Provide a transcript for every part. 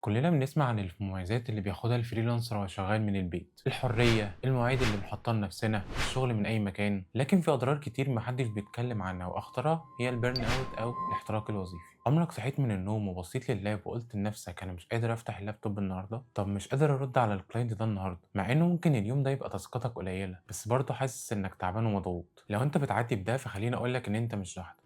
كلنا بنسمع عن المميزات اللي بياخدها الفريلانسر وهو شغال من البيت، الحرية، المواعيد اللي بنحطها لنفسنا، الشغل من أي مكان، لكن في أضرار كتير محدش بيتكلم عنها وأخطرها هي البيرن أوت أو الاحتراق الوظيفي. عمرك صحيت من النوم وبصيت لللاب وقلت لنفسك أنا مش قادر أفتح اللابتوب النهاردة؟ طب مش قادر أرد على الكلاينت ده النهاردة، مع إنه ممكن اليوم ده يبقى تاسكاتك قليلة، بس برضه حاسس إنك تعبان ومضغوط. لو أنت بتعدي بده فخليني أقولك إن أنت مش لوحدك.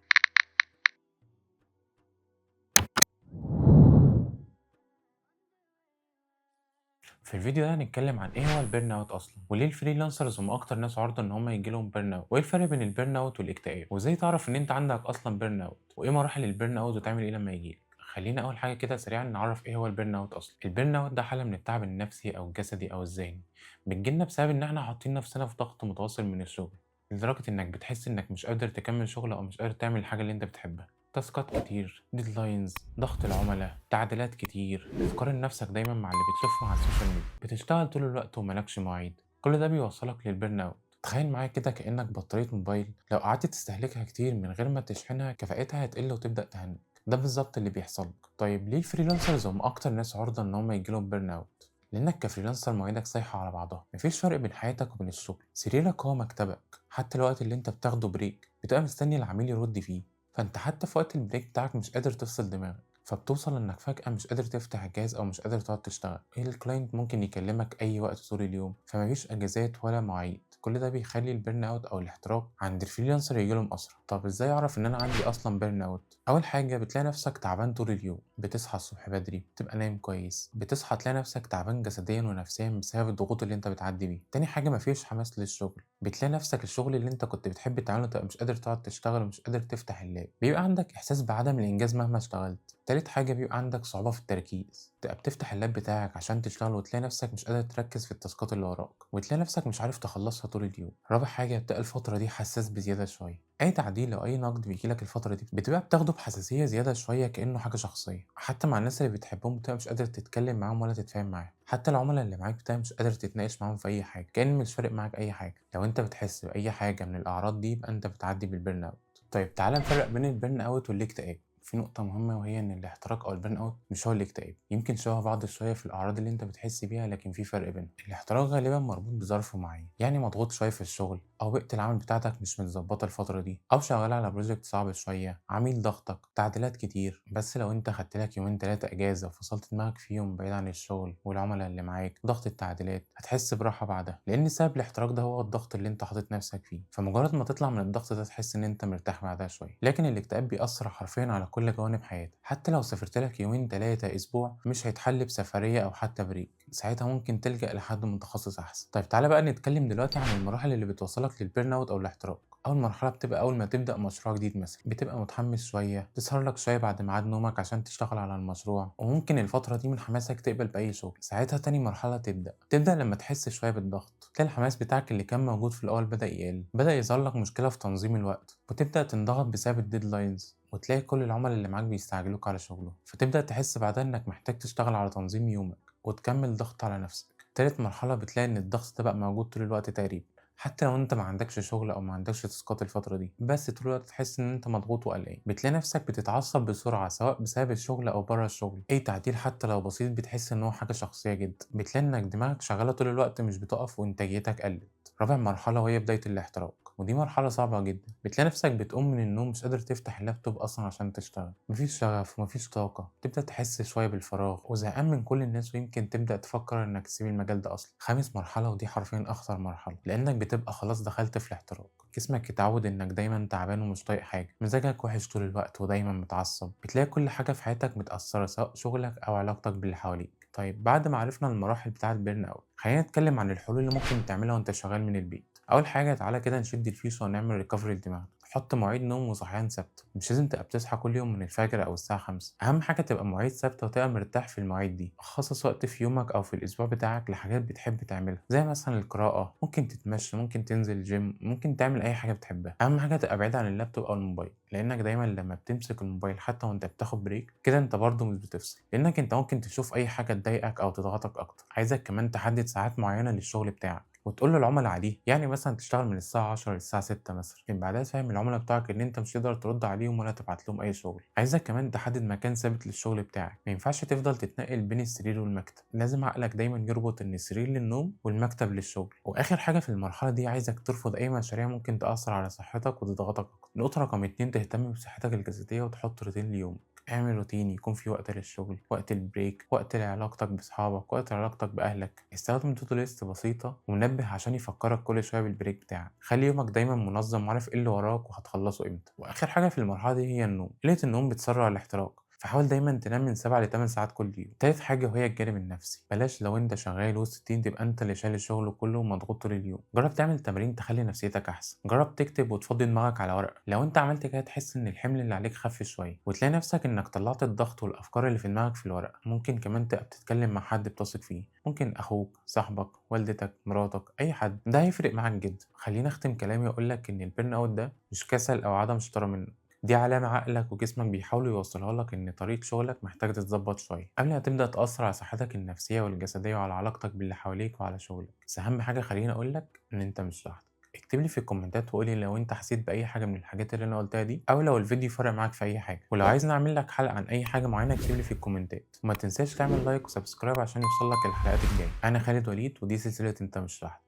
في الفيديو ده هنتكلم عن ايه هو البيرن اوت اصلا، وليه الفريلانسرز هم اكتر ناس عرضة ان هم يجيلهم بيرن اوت، وايه الفرق بين البيرن اوت والاكتئاب، وازاي تعرف ان انت عندك اصلا بيرن اوت، وايه مراحل البيرن اوت وتعمل ايه لما يجيلك. خلينا اول حاجه كده سريعا نعرف ايه هو البيرن اوت اصلا. البيرن اوت ده حاله من التعب النفسي او الجسدي او الذهني، بتجيلنا بسبب ان احنا حاطين نفسنا في ضغط متواصل من الشغل، لدرجه انك بتحس انك مش قادر تكمل شغل او مش قادر تعمل الحاجه اللي انت بتحبها. تاسكات كتير، ديدلاينز، ضغط العملاء، تعديلات كتير، بتقارن نفسك دايما مع اللي بتشوفهم على السوشيال ميديا، بتشتغل طول الوقت وملكش مواعيد. كل ده بيوصلك للبيرن اوت. تخيل معايا كده كأنك بطارية موبايل، لو قعدت تستهلكها كتير من غير ما تشحنها كفاءتها هتقل وتبدأ تهنج. ده بالظبط اللي بيحصل لك. طيب ليه الفريلانسرز هم أكتر ناس عرضة إن هم يجيلهم بيرن اوت؟ لأنك كفريلانسر مواعيدك سايحة على بعضها، مفيش فرق بين حياتك وبين الشغل، سريرك هو مكتبك، حتى الوقت اللي انت بتاخده بريك بتبقى مستني العميل يرد فيه. فانت حتى في وقت البريك بتاعك مش قادر تفصل دماغك، فبتوصل انك فجأة مش قادر تفتح الجهاز او مش قادر تقعد تشتغل. الكلاينت ممكن يكلمك اي وقت طول اليوم، فمفيش اجازات ولا مواعيد. كل ده بيخلي البيرن اوت او الاحتراق عند الفريلانسر يجيلهم اسرع. طب ازاي اعرف ان انا عندي اصلا بيرن اوت؟ اول حاجه بتلاقي نفسك تعبان طول اليوم، بتصحى الصبح بدري تبقى نايم كويس، بتصحى تلاقي نفسك تعبان جسديا ونفسيا بسبب الضغوط اللي انت بتعدي بيه. تاني حاجه مفيش حماس للشغل، بتلاقي نفسك الشغل اللي انت كنت بتحب تعمله تبقى مش قادر تقعد تشتغل ومش قادر تفتح اللاب، بيبقى عندك احساس بعدم الانجاز مهما اشتغلت. تالت حاجه بيبقى عندك صعوبه في التركيز، تبقى بتفتح اللاب بتاعك عشان تشتغل وتلاقي نفسك مش قادر تركز في التاسكات اللي وراك، وتلاقي نفسك مش عارف تخلصها طول اليوم. رابع حاجه بتبقى الفتره دي حساس بزياده شويه، اي تعديل او اي نقد بيجيلك الفتره دي بتبقى بتاخده بحساسيه زياده شويه كانه حاجه شخصيه. حتى مع الناس اللي بتحبهم بتبقى مش قادر تتكلم معاهم ولا تتفاهم معاهم، حتى العملاء اللي معاك بتبقى مش قادر تتناقش معاهم في اي حاجه، كأن مش فارق معاك اي حاجه. لو انت بتحس باي حاجه من الاعراض دي يبقى انت بتعدي بالبرن اوت. طيب تعال نفرق بين البرن اوت والاكتئاب. في نقطة مهمة وهي إن الاحتراق أو البرن أوت مش هو الاكتئاب، يمكن شبه بعض شوية في الأعراض اللي أنت بتحس بيها لكن في فرق بينهم. الاحتراق غالبا مربوط بظرف معين، يعني مضغوط شوية في الشغل، أو بيئة العمل بتاعتك مش متظبطة الفترة دي، أو شغال على بروجكت صعب شوية، عميل ضغطك، تعديلات كتير. بس لو أنت خدت لك يومين تلاتة إجازة وفصلت دماغك فيهم بعيد عن الشغل والعملاء اللي معاك ضغط التعديلات، هتحس براحة بعدها، لأن سبب الاحتراق ده هو الضغط اللي أنت حاطط نفسك فيه. فمجرد ما تطلع من الضغط ده تحس إن أنت مرتاح بعدها شوية. لكن الاكتئاب بيأثر حرفيا على كل جوانب حياتك، حتى لو سافرت لك يومين تلاتة أسبوع مش هيتحل بسفرية أو حتى بريك، ساعتها ممكن تلجأ لحد متخصص أحسن. طيب تعالى بقى نتكلم دلوقتي عن المراحل اللي بتوصلك للبيرن أوت أو الاحتراق. أول مرحلة بتبقى أول ما تبدأ مشروع جديد مثلا، بتبقى متحمس شوية، تسهر لك شوية بعد ميعاد نومك عشان تشتغل على المشروع، وممكن الفترة دي من حماسك تقبل بأي شغل. ساعتها تاني مرحلة تبدأ لما تحس شوية بالضغط، تلاقي الحماس بتاعك اللي كان موجود في الأول بدأ يقل، بدأ يظهر لك مشكلة في تنظيم الوقت، وتبدأ تنضغط بسبب الديدلاينز، وتلاقي كل العملاء اللي معاك بيستعجلوك على شغلهم، فتبدأ تحس بعدها إنك محتاج تشتغل على تنظيم يومك وتكمل ضغط على نفسك. تالت مرحلة بتلاقي إن الضغط ده بقى موجود طول الوقت تقريبا، حتى لو انت ما عندكش شغل او ما عندكش تاسكات الفتره دي، بس طول الوقت تحس ان انت مضغوط وقلقان، بتلاقي نفسك بتتعصب بسرعه سواء بسبب الشغل او بره الشغل، اي تعديل حتى لو بسيط بتحس ان هو حاجه شخصيه جدا، بتلاقي انك دماغك شغاله طول الوقت مش بتقف وانتاجيتك قلت. رابع مرحله وهي بدايه الاحتراق، ودي مرحلة صعبة جدا، بتلاقي نفسك بتقوم من النوم مش قادر تفتح اللابتوب أصلا عشان تشتغل، مفيش شغف ومفيش طاقة، تبدأ تحس شوية بالفراغ وزهقان من كل الناس، ويمكن تبدأ تفكر إنك تسيب المجال ده أصلا. خامس مرحلة ودي حرفيا أخطر مرحلة، لأنك بتبقى خلاص دخلت في الاحتراق، جسمك اتعود إنك دايما تعبان ومش طايق حاجة، مزاجك وحش طول الوقت ودايما متعصب، بتلاقي كل حاجة في حياتك متأثرة سواء شغلك أو علاقتك باللي حواليك. طيب بعد ما عرفنا المراحل بتاعة البيرن أوت، خلينا نتكلم عن الحلول اللي ممكن تعملها وأنت شغال من البيت. أول حاجة تعالى كده نشد الفيشة ونعمل ريكفري للدماغ، حط مواعيد نوم وصحيان ثابتة، مش لازم تبقى بتصحى كل يوم من الفجر أو الساعة 5، أهم حاجة تبقى مواعيد ثابتة وتبقى مرتاح في المواعيد دي. خصص وقت في يومك أو في الأسبوع بتاعك لحاجات بتحب تعملها، زي مثلا القراءة، ممكن تتمشى، ممكن تنزل جيم، ممكن تعمل أي حاجة بتحبها. أهم حاجة تبقى بعيد عن اللابتوب أو الموبايل، لأنك دايما لما بتمسك الموبايل حتى وأنت بتاخد بريك كده أنت برضه مش بتفصل، لأنك أنت ممكن تشوف أي حاجة تضايقك أو تضغطك أكتر. عايزك كمان تحدد ساعات معينة للشغل بتاعك، وتقول للعملاء عليه، يعني مثلا تشتغل من الساعة 10 للساعة 6 مثلا، لكن بعدها تفهم العملاء بتوعك ان انت مش تقدر ترد عليهم ولا تبعت لهم اي شغل. عايزك كمان تحدد مكان ثابت للشغل بتاعك، ما ينفعش تفضل تتنقل بين السرير والمكتب، لازم عقلك دايما يربط ان السرير للنوم والمكتب للشغل. واخر حاجة في المرحلة دي عايزك ترفض اي مشاريع ممكن تأثر على صحتك وتضغطك أكتر. نقطة رقم 2، تهتم بصحتك الجسدية وتحط روتين ليومك. اعمل روتين يكون في وقت للشغل، وقت البريك، وقت لعلاقتك بصحابك، وقت لعلاقتك بأهلك. استخدم تو ليست بسيطة ومنبه عشان يفكرك كل شوية بالبريك بتاعك. خلي يومك دايما منظم وعارف ايه اللي وراك وهتخلصه امتى. واخر حاجة في المرحلة دي هي النوم. قلة النوم بتسرع الاحتراق، فحاول دايما تنام من 7 ل 8 ساعات كل يوم. تالت حاجة وهي الجانب النفسي، بلاش لو انت شغال وسط التيم تبقى انت اللي شايل الشغل كله ومضغوط طول اليوم. جرب تعمل تمارين تخلي نفسيتك احسن، جرب تكتب وتفضي دماغك على ورقة. لو انت عملت كده تحس ان الحمل اللي عليك خف شوية، وتلاقي نفسك انك طلعت الضغط والافكار اللي في دماغك في الورقة. ممكن كمان تبقى بتتكلم مع حد بتثق فيه، ممكن اخوك، صاحبك، والدتك، مراتك، اي حد، ده هيفرق معاك جدا. خليني اختم كلامي واقول لك ان البيرن اوت ده مش كسل او عدم شطارة منك، دي علامة عقلك وجسمك بيحاولوا يوصلها لك إن طريق شغلك محتاج تتظبط شوية قبل ما تبدأ تأثر على صحتك النفسية والجسدية وعلى علاقتك باللي حواليك وعلى شغلك. بس أهم حاجة خليني أقولك إن أنت مش لوحدك. اكتب لي في الكومنتات وقولي لو أنت حسيت بأي حاجة من الحاجات اللي أنا قلتها دي، أو لو الفيديو فرق معاك في أي حاجة. ولو عايز نعمل لك حلقة عن أي حاجة معينة اكتب لي في الكومنتات، وما تنساش تعمل لايك وسبسكرايب عشان يوصلك الحلقات الجاية. أنا خالد وليد ودي سلسلة أنت مش لوحدك.